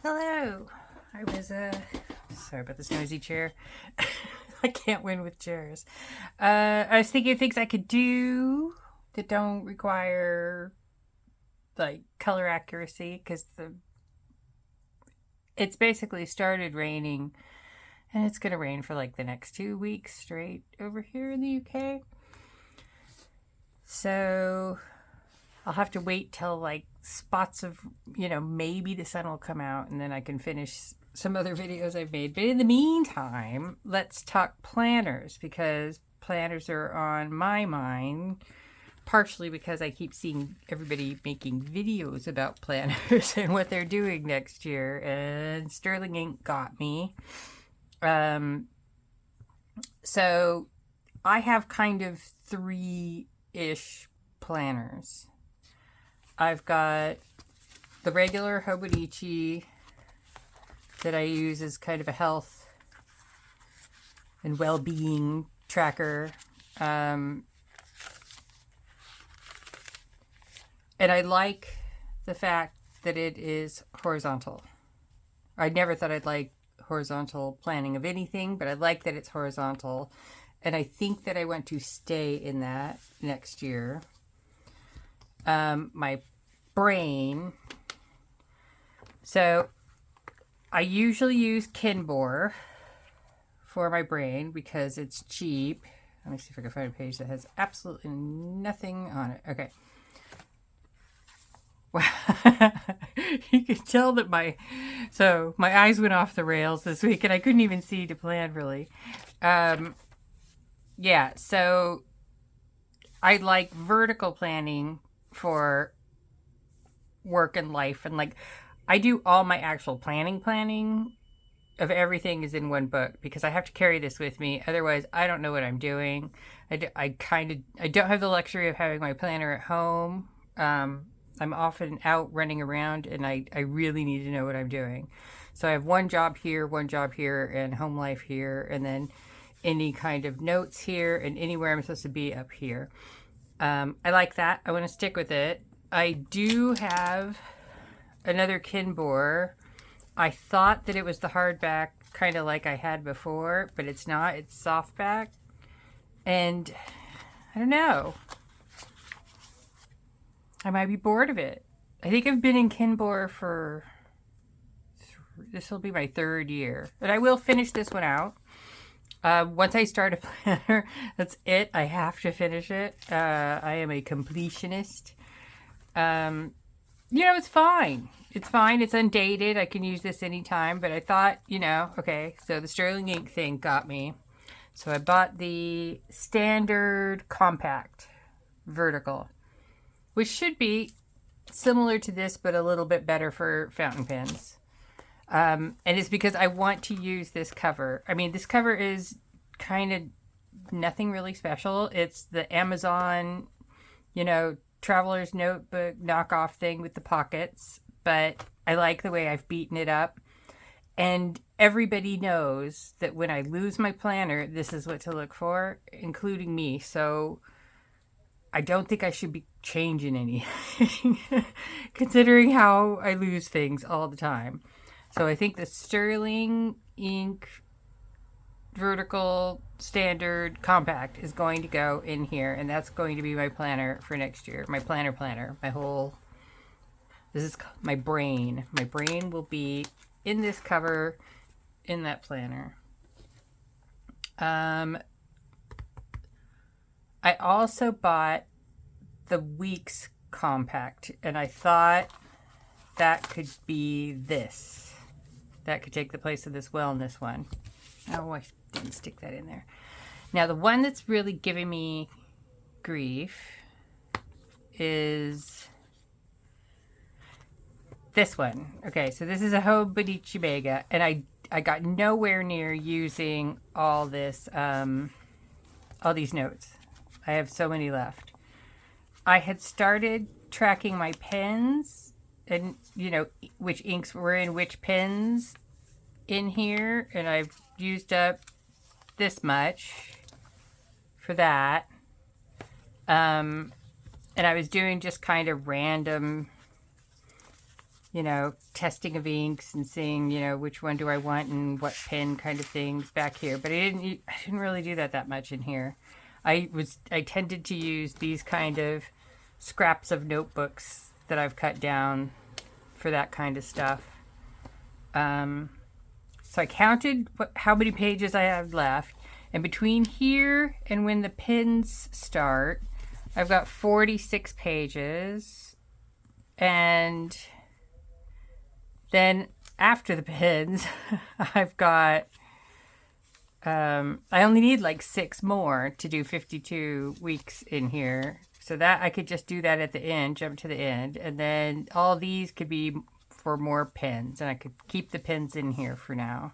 Hello. I was sorry about this noisy chair. I can't win with chairs. I was thinking of things I could do that don't require like color accuracy because the it's basically started raining and it's gonna rain for like the next 2 weeks straight over here in the UK. So I'll have to wait till like spots of, maybe the sun will come out and then I can finish some other videos I've made. But in the meantime, let's talk planners because planners are on my mind, partially because I keep seeing everybody making videos about planners and what they're doing next year. And Sterling Ink got me. So I have kind of three-ish planners. I've got the regular Hobonichi that I use as kind of a health and well-being tracker. And I like the fact that it is horizontal. I never thought I'd like horizontal planning of anything, but I like that it's horizontal. And I think that I want to stay in that next year. My brain. So I usually use Kinbor for my brain because it's cheap. Let me see if I can find a page that has absolutely nothing on it. Okay. You can tell that my eyes went off the rails this week and I couldn't even see to plan really. Yeah, so I like vertical planning for work and life, and like I do all my actual planning of everything is in one book because I have to carry this with me, otherwise I don't know what I'm doing. I don't have the luxury of having my planner at home. I'm often out running around and I really need to know what I'm doing, so I have one job here, and home life here, and then any kind of notes here and anywhere I'm supposed to be up here. I like that. I want to stick with it. I do have another Kinbor. I thought that it was the hardback, kind of like I had before, but it's not. It's softback. And I don't know. I might be bored of it. I think I've been in Kinbor for... This will be my third year. But I will finish this one out. Once I start a planner, that's it. I have to finish it. I am a completionist. It's fine. It's fine. It's undated. I can use this anytime. But I thought, okay, so the Sterling Ink thing got me. So I bought the standard compact vertical, which should be similar to this, but a little bit better for fountain pens. And it's because I want to use this cover. I mean, this cover is kind of nothing really special. It's the Amazon, traveler's notebook knockoff thing with the pockets. But I like the way I've beaten it up. And everybody knows that when I lose my planner, this is what to look for, including me. So I don't think I should be changing anything, considering how I lose things all the time. So I think the Sterling Ink vertical standard compact is going to go in here, and that's going to be my planner for next year. My planner, this is my brain. My brain will be in this cover, in that planner. I also bought the Weeks compact, and I thought that could be this. That could take the place of this wellness one. Oh, I didn't stick that in there. Now, the one that's really giving me grief is this one. Okay, so this is a Hobonichi Mega, and I got nowhere near using all this, all these notes. I have so many left. I had started tracking my pens and, which inks were in which pens in here. And I've used up this much for that. And I was doing just kind of random you know, testing of inks and seeing, you know, which one do I want and what pen kind of things back here. But I didn't really do that much in here. I tended to use these kind of scraps of notebooks that I've cut down for that kind of stuff. So I counted how many pages I have left, and between here and when the pins start, I've got 46 pages, and then after the pins, I've got, I only need like 6 more to do 52 weeks in here. So that I could just do that at the end, jump to the end, and then all these could be for more pins, and I could keep the pins in here for now.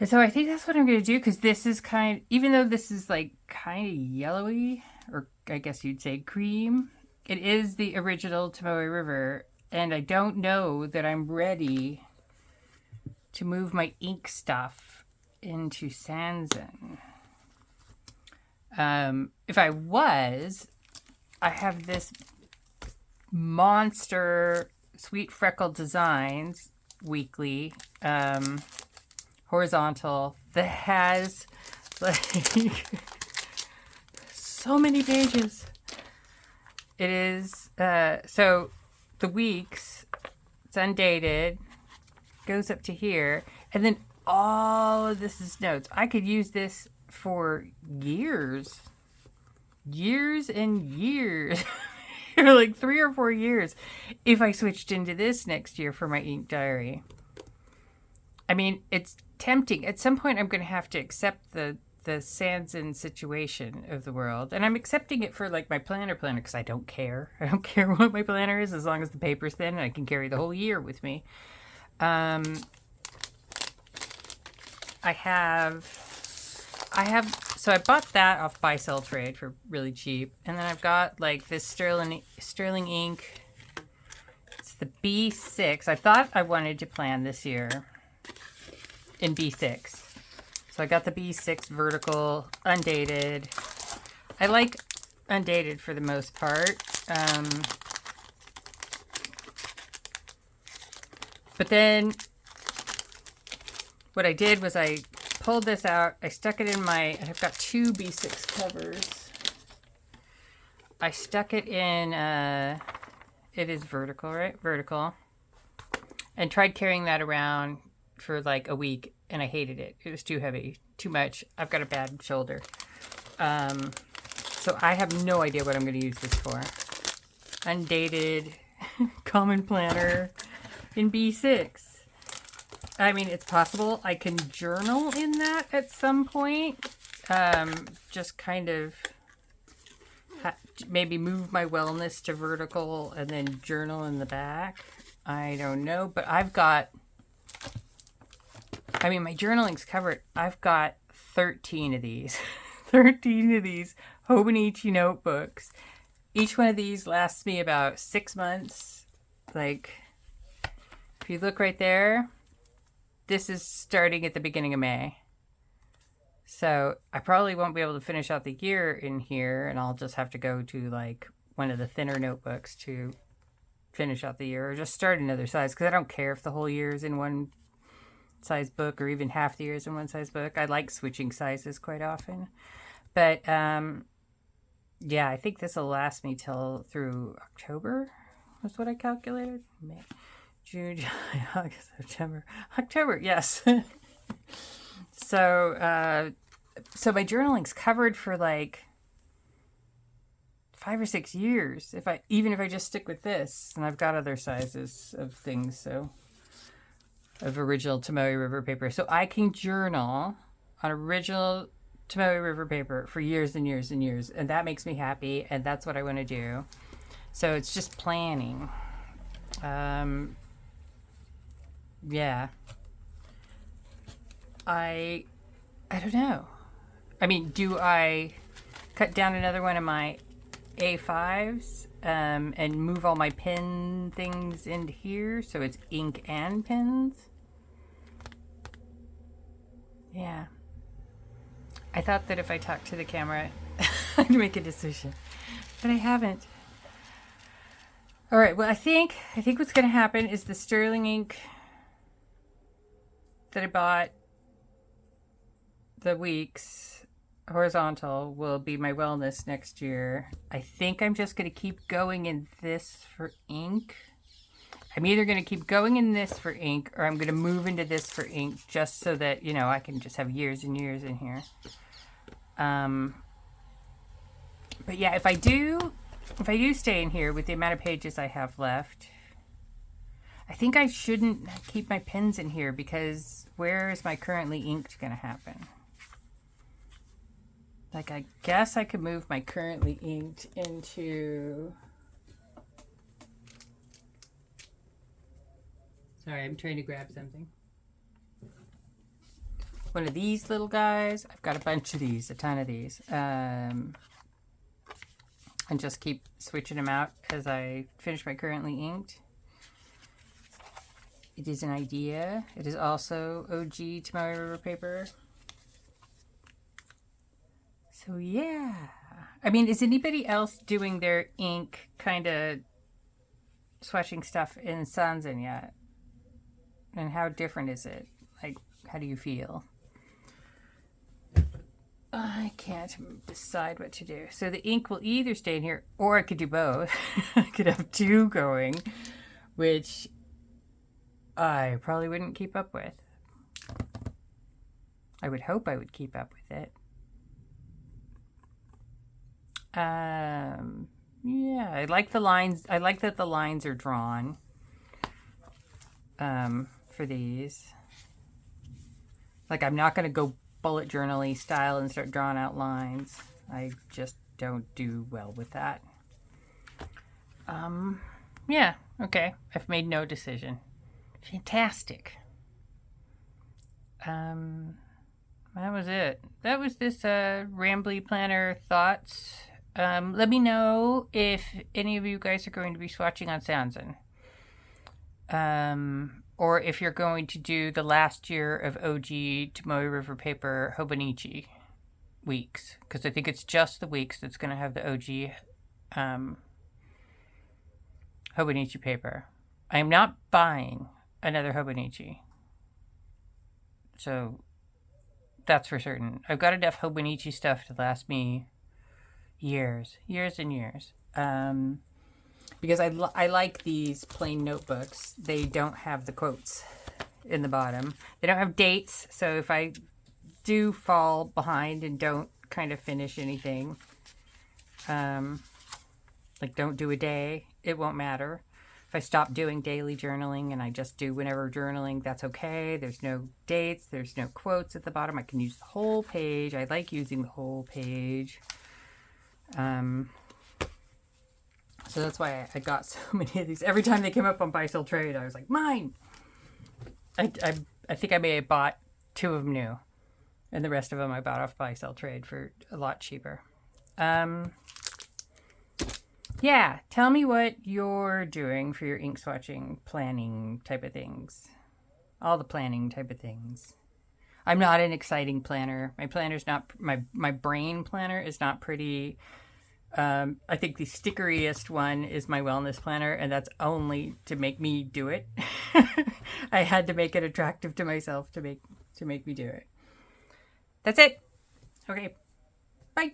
And so I think that's what I'm going to do, because this is even though this is like kind of yellowy, or I guess you'd say cream, it is the original Tomoe River, and I don't know that I'm ready to move my ink stuff into Sanzen. If I was, I have this monster Sweet Freckled Designs weekly horizontal that has like so many pages. It is so the weeks, it's undated, goes up to here, and then all of this is notes. I could use this for years and years. Like 3 or 4 years if I switched into this next year for my ink diary. I mean, it's tempting. At some point I'm going to have to accept the Sanzen situation of the world, and I'm accepting it for like my planner because I don't care. I don't care what my planner is as long as the paper's thin and I can carry the whole year with me. So I bought that off Buy Sell Trade for really cheap, and then I've got like this sterling ink. It's the B6. I thought I wanted to plan this year in B6, so I got the B6 vertical, undated. I like undated for the most part, but then what I did was I pulled this out, I stuck it in I've got 2 B6 covers. I stuck it in, it is vertical, right? Vertical. And tried carrying that around for like a week, and I hated it. It was too heavy, too much. I've got a bad shoulder. So I have no idea what I'm going to use this for. Undated, common planner in B6. I mean, it's possible I can journal in that at some point. Just kind of maybe move my wellness to vertical and then journal in the back. I don't know, but I've got, I mean, my journaling's covered. I've got 13 of these. 13 of these Hobonichi notebooks. Each one of these lasts me about 6 months. Like, if you look right there, this is starting at the beginning of May. So I probably won't be able to finish out the year in here, and I'll just have to go to like one of the thinner notebooks to finish out the year, or just start another size, because I don't care if the whole year is in one size book or even half the year is in one size book. I like switching sizes quite often. But yeah, I think this will last me through October, was what I calculated. May, June, July, August, September. October, yes. So my journaling's covered for like 5 or 6 years. Even if I just stick with this, and I've got other sizes of things, so of original Tomoe River paper. So I can journal on original Tomoe River paper for years and years and years, and that makes me happy, and that's what I want to do. So it's just planning. Yeah. I don't know. I mean, do I cut down another one of my A5s and move all my pen things into here so it's ink and pens? Yeah. I thought that if I talked to the camera, I'd make a decision, but I haven't. All right, well, I think what's going to happen is the sterling ink that I bought, the weeks horizontal, will be my wellness next year. I think I'm just going to keep going in this for ink. I'm either going to keep going in this for ink or I'm going to move into this for ink just so that, you know, I can just have years and years in here. But yeah, if I do stay in here with the amount of pages I have left, I think I shouldn't keep my pens in here because where is my currently inked going to happen? Like, I guess I could move my currently inked into... Sorry, I'm trying to grab something. One of these little guys. I've got a bunch of these, a ton of these. And just keep switching them out as I finish my currently inked. It is an idea. It is also OG Tomoe River paper. So yeah. I mean, is anybody else doing their ink kind of swatching stuff in Sanzen yet? And how different is it? Like, how do you feel? I can't decide what to do. So the ink will either stay in here, or I could do both. I could have two going, which I probably wouldn't keep up with. I would hope I would keep up with it. Yeah, I like the lines. I like that the lines are drawn for these. Like, I'm not going to go bullet journal-y style and start drawing out lines. I just don't do well with that. Yeah, okay. I've made no decision. Fantastic. That was it. That was this Rambly planner thoughts. Let me know if any of you guys are going to be swatching on Sanzen. Or if you're going to do the last year of OG Tomoe River paper Hobonichi weeks. Because I think it's just the weeks that's going to have the OG Hobonichi paper. I am not buying another Hobonichi. So that's for certain. I've got enough Hobonichi stuff to last me years and years. Because I like these plain notebooks. They don't have the quotes in the bottom. They don't have dates, so if I do fall behind and don't kind of finish anything, like don't do a day, it won't matter. If I stop doing daily journaling and I just do whenever journaling, that's okay. There's no dates. There's no quotes at the bottom. I can use the whole page. I like using the whole page. So that's why I got so many of these. Every time they came up on Buy Sell Trade, I was like, mine! I think I may have bought 2 of them new. And the rest of them I bought off Buy Sell Trade for a lot cheaper. Yeah, tell me what you're doing for your ink swatching planning type of things. All the planning type of things. I'm not an exciting planner. My planner's not, my brain planner is not pretty. I think the stickeriest one is my wellness planner, and that's only to make me do it. I had to make it attractive to myself to make me do it. That's it. Okay. Bye.